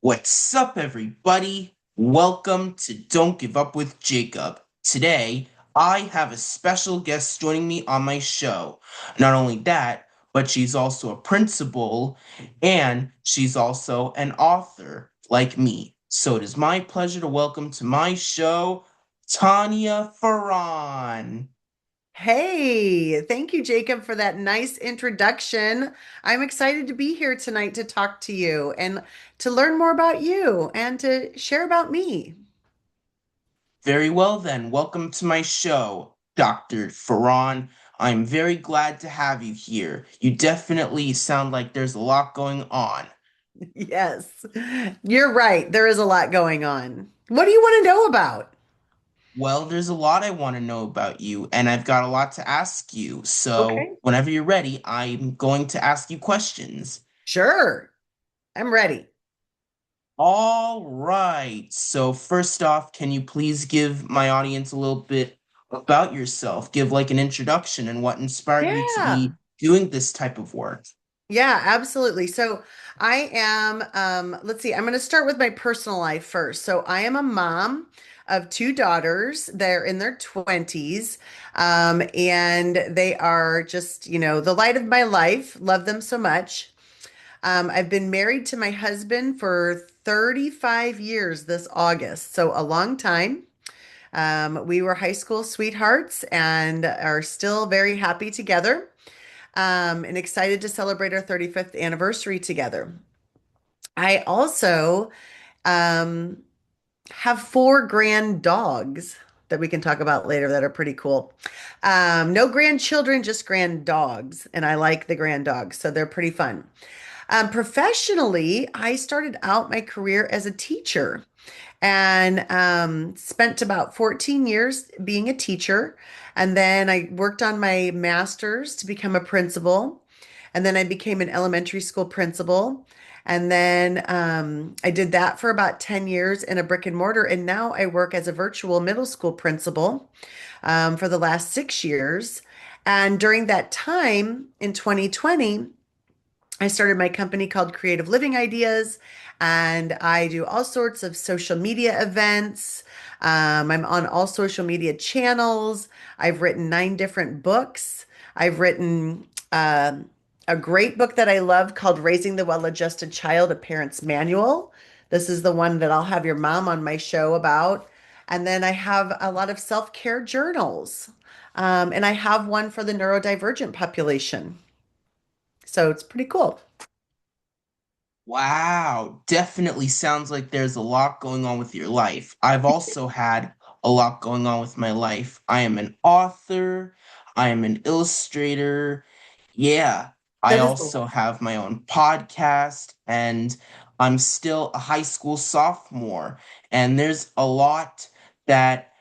What's up, everybody? Welcome to Don't Give Up with Jacob. Today, I have a special guest joining me on my show. Not only that, but she's also a principal and she's also an author like me. So it is my pleasure to welcome to my show Tania Farran. Hey, thank you, Jacob, for that nice introduction. I'm excited to be here tonight to talk to you and to learn more about you and to share about me. Very well, then. Welcome to my show, Dr. Farran. I'm very glad to have you here. You definitely sound like there's a lot going on. Yes, you're right. There is a lot going on. What do you want to know about? Well, there's a lot I want to know about you, and I've got a lot to ask you. So, Okay. whenever you're ready, I'm going to ask you questions. Sure, I'm ready. All right. So, first off, can you please give my audience a little bit about yourself? Give like an introduction and what inspired you to Yeah. be doing this type of work. Yeah, absolutely. So I am, let's see, I'm going to start with my personal life first. So I am a mom of two daughters. They're in their 20s, and they are just, the light of my life. Love them so much. I've been married to my husband for 35 years this August, so a long time. We were high school sweethearts and are still very happy together, and excited to celebrate our 35th anniversary together. I also um, have four grand dogs that we can talk about later that are pretty cool. No grandchildren, just grand dogs. And I like the grand dogs, so they're pretty fun. Professionally, I started out my career as a teacher and spent about 14 years being a teacher. And then I worked on my master's to become a principal. And then I became an elementary school principal. And then I did that for about 10 years in a brick and mortar. And now I work as a virtual middle school principal for the last 6 years. And during that time in 2020, I started my company called Creative Living Ideas, and I do all sorts of social media events. I'm on all social media channels. I've written 9 different books. I've written a great book that I love called Raising the Well-Adjusted Child, A Parent's Manual. This is the one that I'll have your mom on my show about. And then I have a lot of self-care journals. And I have one for the neurodivergent population. So it's pretty cool. Wow, definitely sounds like there's a lot going on with your life. I've also had a lot going on with my life. I am an author, I am an illustrator. Yeah, I That is a also lot. have my own podcast, and I'm still a high school sophomore. And there's a lot that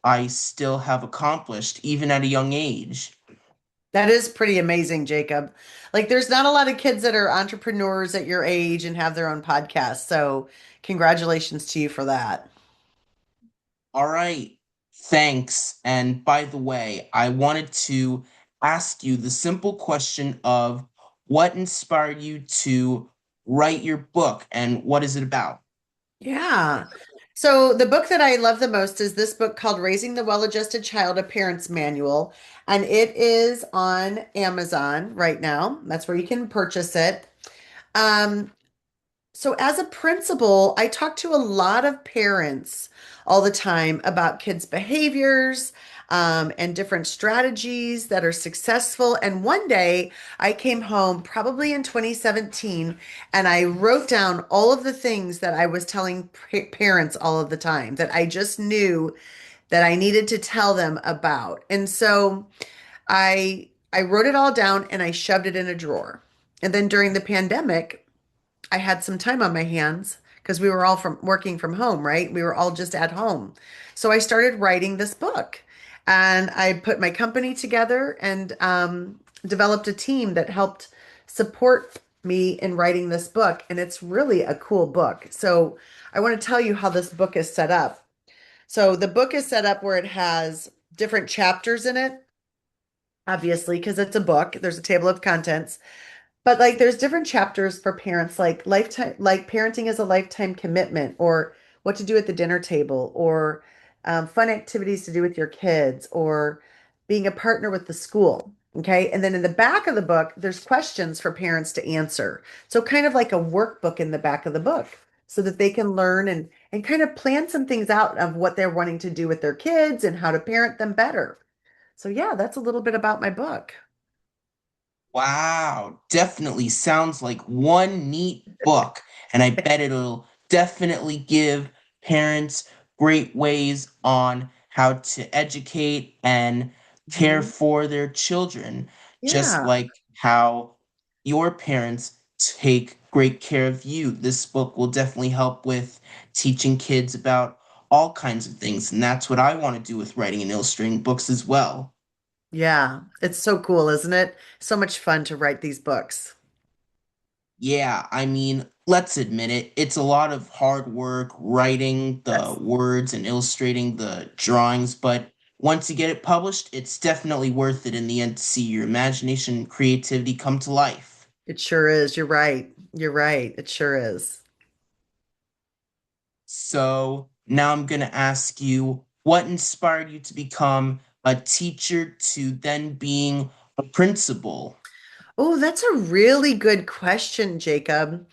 I still have accomplished, even at a young age. That is pretty amazing, Jacob. Like, there's not a lot of kids that are entrepreneurs at your age and have their own podcast. So, congratulations to you for that. All right, thanks. And by the way, I wanted to ask you the simple question of what inspired you to write your book and what is it about? Yeah. So, the book that I love the most is this book called Raising the Well-Adjusted Child, A Parent's Manual. And it is on Amazon right now. That's where you can purchase it. Um, So, as a principal, I talk to a lot of parents all the time about kids' behaviors and different strategies that are successful. And one day I came home, probably in 2017, and I wrote down all of the things that I was telling parents all of the time that I just knew that I needed to tell them about. And so I wrote it all down and I shoved it in a drawer. And then during the pandemic, I had some time on my hands because we were all from working from home, right? We were all just at home. So I started writing this book and I put my company together and developed a team that helped support me in writing this book. And it's really a cool book. So I want to tell you how this book is set up. So the book is set up where it has different chapters in it, obviously, because it's a book. There's a table of contents. But like there's different chapters for parents like lifetime like parenting is a lifetime commitment or what to do at the dinner table or fun activities to do with your kids or being a partner with the school. Okay. And then in the back of the book, there's questions for parents to answer. So kind of like a workbook in the back of the book so that they can learn and kind of plan some things out of what they're wanting to do with their kids and how to parent them better. So yeah, that's a little bit about my book. Wow, definitely sounds like one neat book, and I bet it'll definitely give parents great ways on how to educate and care Mhm. for their children, just Yeah. like how your parents take great care of you. This book will definitely help with teaching kids about all kinds of things, and that's what I want to do with writing and illustrating books as well. Yeah, it's so cool, isn't it? So much fun to write these books. Yeah, I mean, let's admit it, it's a lot of hard work writing the Yes, words and illustrating the drawings, but once you get it published, it's definitely worth it in the end to see your imagination and creativity come to life. it sure is. You're right. You're right. It sure is. So now I'm going to ask you what inspired you to become a teacher to then being a principal? Oh, that's a really good question, Jacob.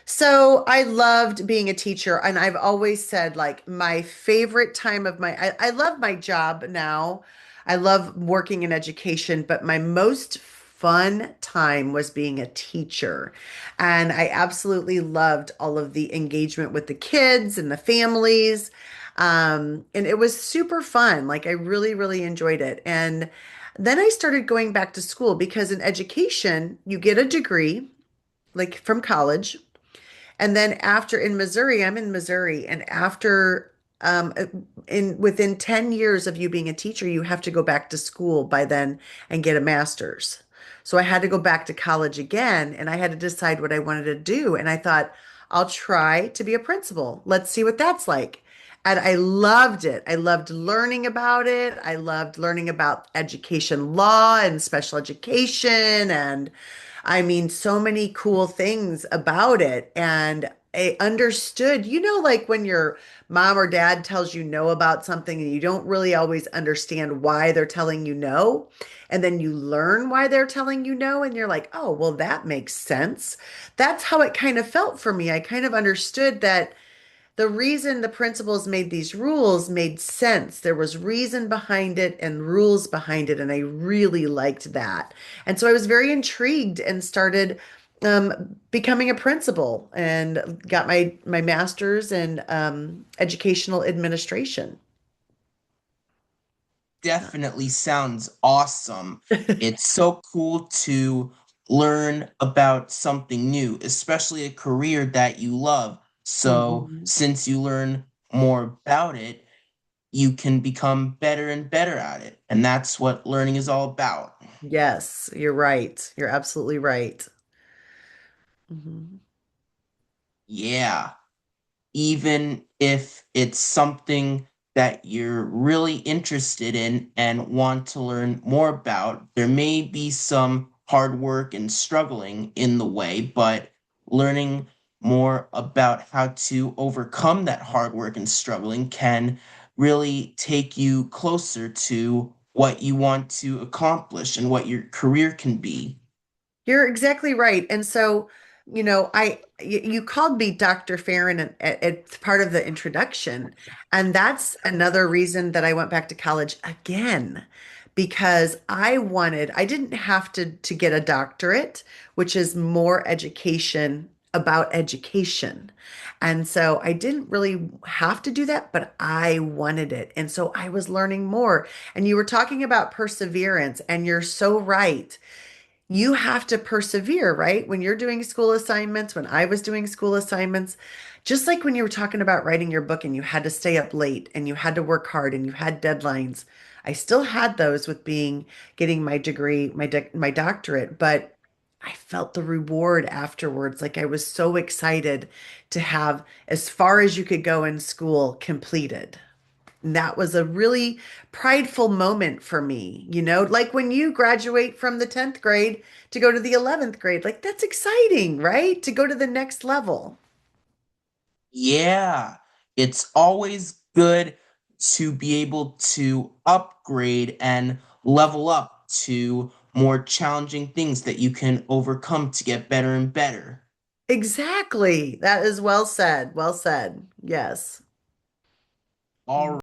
So I loved being a teacher, and I've always said like my favorite time of I love my job now. I love working in education, but my most fun time was being a teacher. And I absolutely loved all of the engagement with the kids and the families. And it was super fun. Like I really, really enjoyed it. And then I started going back to school because in education, you get a degree, like from college. And then after in Missouri, I'm in Missouri, and after um in within 10 years of you being a teacher, you have to go back to school by then and get a master's. So I had to go back to college again, and I had to decide what I wanted to do. And I thought, I'll try to be a principal. Let's see what that's like. And I loved it. I loved learning about it. I loved learning about education law and special education and I mean, so many cool things about it. And I understood, like when your mom or dad tells you no about something and you don't really always understand why they're telling you no. And then you learn why they're telling you no. And you're like, oh, well, that makes sense. That's how it kind of felt for me. I kind of understood that the reason the principals made these rules made sense. There was reason behind it and rules behind it, and I really liked that. And so I was very intrigued and started becoming a principal and got my master's in educational administration. Definitely sounds awesome. It's so cool to learn about something new, especially a career that you love. So, Mhm. since you learn more about it, you can become better and better at it. And that's what learning is all about. Yes, you're right. You're absolutely right. Mhm. Yeah. Even if it's something that you're really interested in and want to learn more about, there may be some hard work and struggling in the way, but learning more about how to overcome that hard work and struggling can really take you closer to what you want to accomplish and what your career can be. You're exactly right. And so, you called me Dr. Farran at part of the introduction. And that's another reason that I went back to college again, because I didn't have to get a doctorate, which is more education about education. And so I didn't really have to do that, but I wanted it. And so I was learning more. And you were talking about perseverance, and you're so right. You have to persevere, right? When you're doing school assignments, when I was doing school assignments, just like when you were talking about writing your book and you had to stay up late and you had to work hard and you had deadlines. I still had those with getting my degree, my doctorate, but I felt the reward afterwards. Like I was so excited to have as far as you could go in school completed. And that was a really prideful moment for me, like when you graduate from the 10th grade to go to the 11th grade, like that's exciting, right? To go to the next level. Yeah, it's always good to be able to upgrade and level up to more challenging things that you can overcome to get better and better. Exactly. That is well said. Well said. Yes. All